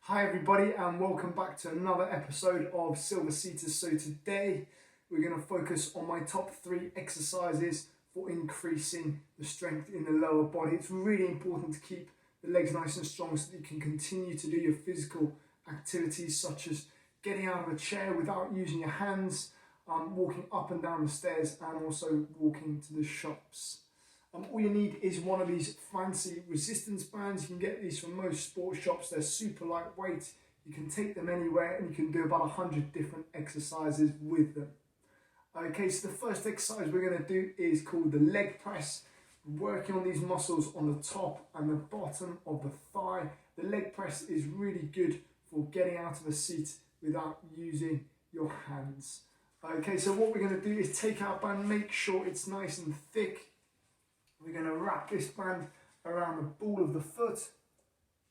Hi everybody and welcome back to another episode of Silver Seaters. So today we're going to focus on my top 3 exercises for increasing the strength in the lower body. It's really important to keep the legs nice and strong so that you can continue to do your physical activities such as getting out of a chair without using your hands, walking up and down the stairs, and also walking to the shops. All you need is one of these fancy resistance bands. You can get these from most sports shops. They're super lightweight. You can take them anywhere and you can do about 100 different exercises with them. Okay, so the first exercise we're going to do is called the leg press. We're working on these muscles on the top and the bottom of the thigh. The leg press is really good for getting out of a seat without using your hands. Okay, so what we're going to do is take our band, make sure it's nice and thick. We're going to wrap this band around the ball of the foot,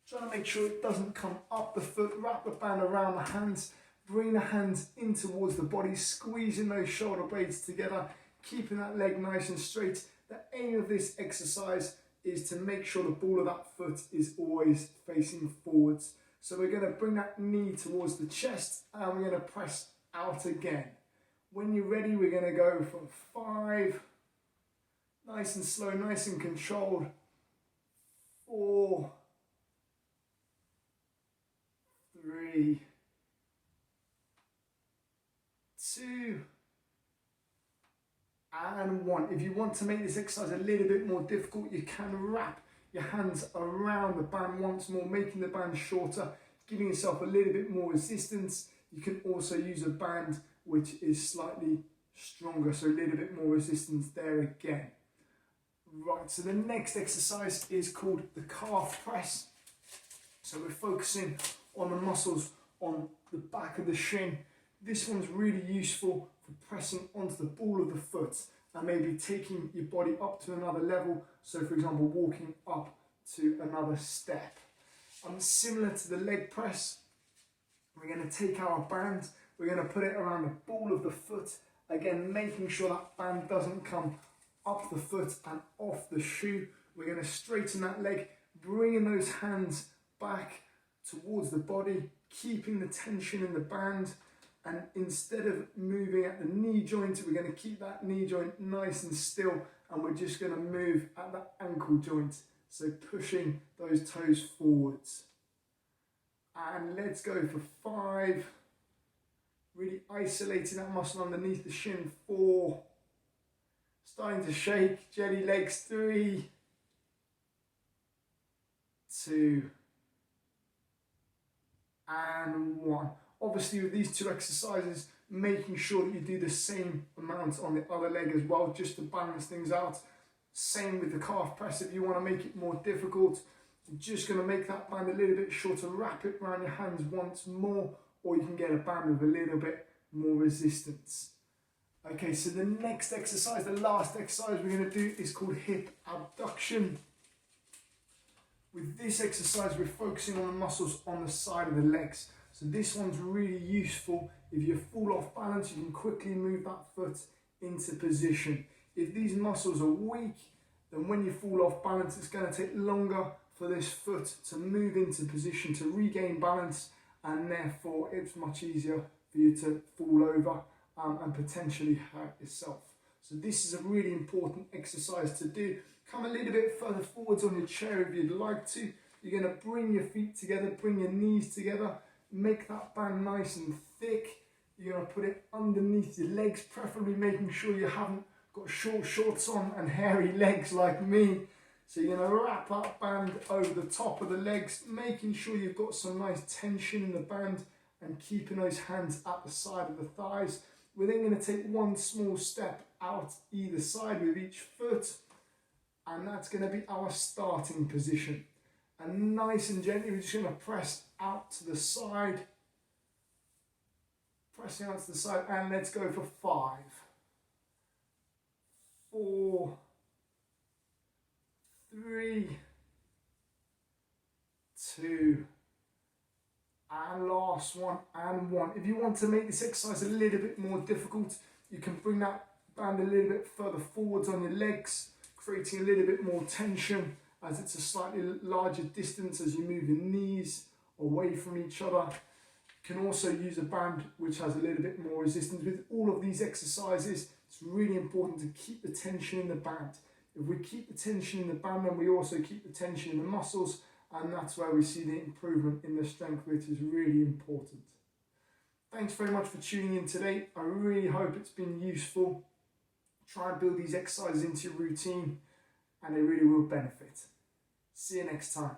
trying to make sure it doesn't come up the foot. Wrap the band around the hands, bring the hands in towards the body, squeezing those shoulder blades together, keeping that leg nice and straight. The aim of this exercise is to make sure the ball of that foot is always facing forwards. So we're going to bring that knee towards the chest and we're going to press out again. When you're ready, we're going to go from 5, nice and slow, nice and controlled. 4, 3, 2, and 1. If you want to make this exercise a little bit more difficult, you can wrap your hands around the band once more, making the band shorter, giving yourself a little bit more resistance. You can also use a band which is slightly stronger, so a little bit more resistance there again. Right, so the next exercise is called the calf press. So we're focusing on the muscles on the back of the shin. This one's really useful for pressing onto the ball of the foot and maybe taking your body up to another level. So for example, walking up to another step. Similar to the leg press, we're going to take our band, we're going to put it around the ball of the foot. Again, making sure that band doesn't come up the foot and off the shoe. We're going to straighten that leg, bringing those hands back towards the body, keeping the tension in the band, and instead of moving at the knee joint, we're going to keep that knee joint nice and still, and we're just going to move at that ankle joint, so pushing those toes forwards. And let's go for 5, really isolating that muscle underneath the shin. 4, starting to shake, jelly legs. 3, 2, and 1. Obviously with these 2 exercises, making sure that you do the same amount on the other leg as well, just to balance things out. Same with the calf press. If you want to make it more difficult, you're just going to make that band a little bit shorter, wrap it around your hands once more, or you can get a band with a little bit more resistance. Okay, so the next exercise, the last exercise we're going to do is called hip abduction. With this exercise, we're focusing on the muscles on the side of the legs. So this one's really useful. If you fall off balance, you can quickly move that foot into position. If these muscles are weak, then when you fall off balance, it's going to take longer for this foot to move into position, to regain balance, and therefore it's much easier for you to fall over and potentially hurt yourself. So this is a really important exercise to do. Come a little bit further forwards on your chair if you'd like to. You're going to bring your feet together, bring your knees together, make that band nice and thick. You're going to put it underneath your legs, preferably making sure you haven't got short shorts on and hairy legs like me. So you're going to wrap that band over the top of the legs, making sure you've got some nice tension in the band and keeping those hands at the side of the thighs. We're then going to take one small step out either side with each foot, and that's going to be our starting position. And nice and gently, we're just going to press out to the side, pressing out to the side, and let's go for 5, 4, 3, 2, and last one, and 1. If you want to make this exercise a little bit more difficult, you can bring that band a little bit further forwards on your legs, creating a little bit more tension as it's a slightly larger distance as you move your knees away from each other. You can also use a band which has a little bit more resistance. With all of these exercises, it's really important to keep the tension in the band. If we keep the tension in the band, then we also keep the tension in the muscles, and that's where we see the improvement in the strength, which is really important. Thanks very much for tuning in today. I really hope it's been useful. Try and build these exercises into your routine, and they really will benefit. See you next time.